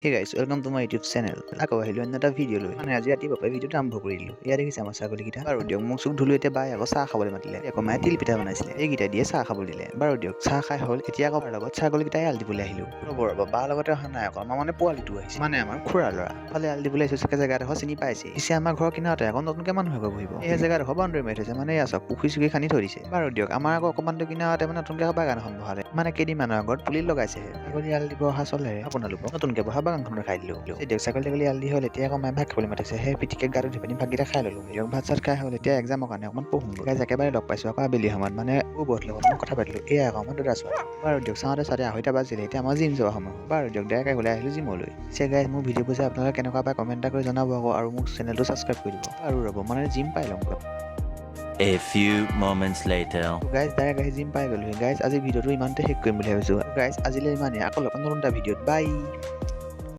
Hey guys, welcome to my YouTube channel. আকৌ আহিলো এটা ভিডিঅ' লৈ মানে আজি ৰাতিপুৱা ভিডিঅ'টো আৰম্ভ কৰিলো। এয়া দেখিছে আমাৰ ছাগলীকেইটা। বাৰু দিয়ক মোক চুক ধুলো এতিয়া বাই আকৌ চাহ খাবলৈ মাতিলে। আকৌ মায়ে তিল পিঠা বনাইছিলে। এইকেইটা দিয়ে চাহ খাবলৈ দিলে। বাৰু দিয়ক চাহ খাই হ'ল। এতিয়া আকৌ বাৰ লগত ছাগলীকেইটাই এৰাল দিবলৈ আহিলো। ৰ'ব বাৰ লগতে অহা নাই আকৌ আমাৰ মানে পোৱালিটো আহিছে। মানে আমাৰ খুৰা ল'ৰা। ফালে এৰাল দিবলৈ আহিছো চাগে জেগাডোখৰ চিনি পাইছে। পিছে আমাৰ ঘৰৰ কিনাৰতে আকৌ নতুনকে মানুহ আকৌ বহিব। এই জেগাডোখৰ বাউণ্ডেৰী মাৰি থৈছে মানে এয়া চাওক পুখুৰী চুখুৰী খান্দি থৈ দিছে। বাৰু দিয়ক আমাৰ আকৌ অকণমানটো কিনাৰতে মানে নতুনকে বাগান এখন বহালে। মানে কেইদিনমানৰ আগত পুলি লগাইছেহে। ছাগলী এৰাল দিব অহা চলেৰে আপোনালোকক নতুনকে বহা বাগানখন দেখাই দিলো। দিয়ক ছাগলী আলি হ'ল এতিয়া আকৌ মায়ে ভাত খাবলৈ মাতিছে সেই পিটিকে গাটো ধুই পিনি ভাতকেইটা খাই ল'লো দিয়ক ভাত চাত খাই হ'ল এতিয়া এক্সামৰ কাৰণে অকণমান পঢ়োঁ গাইজ একেবাৰে লগ পাইছোঁ আকৌ আবেলি সময়ত মানে বহুত লগত কথা পাতিলোঁ এয়া আকৌ আমাৰ দাদা ছোৱালী বাৰু দিয়ক চাওঁতে 2:30 বাজিলে এতিয়া আমাৰ জিম যোৱা সময় বাৰু দিয়ক ডাইৰেক্ট ওলাই আহিলোঁ জিমলৈ পিছে গাইজ মোৰ ভিডিঅ'বোৰ যে আপোনালোকে কেনেকুৱা পায় কমেণ্ট এটা কৰি জনাব আকৌ আৰু মোক চেনেলটো ছাবস্ক্ৰাইব কৰি দিব আৰু ৰ'ব মানে জিম পাই ল'ম A few moments later. Guys direct আহি জিম পাই গ'লোহি গাইজ আজি ভিডিঅ'টো ইমানতে শেষ কৰিম বুলি ভাবিছোঁ গাইজ আজিলৈ ইমানেই আকৌ লগ পাম নতুন এটা ভিডিঅ'ত বাই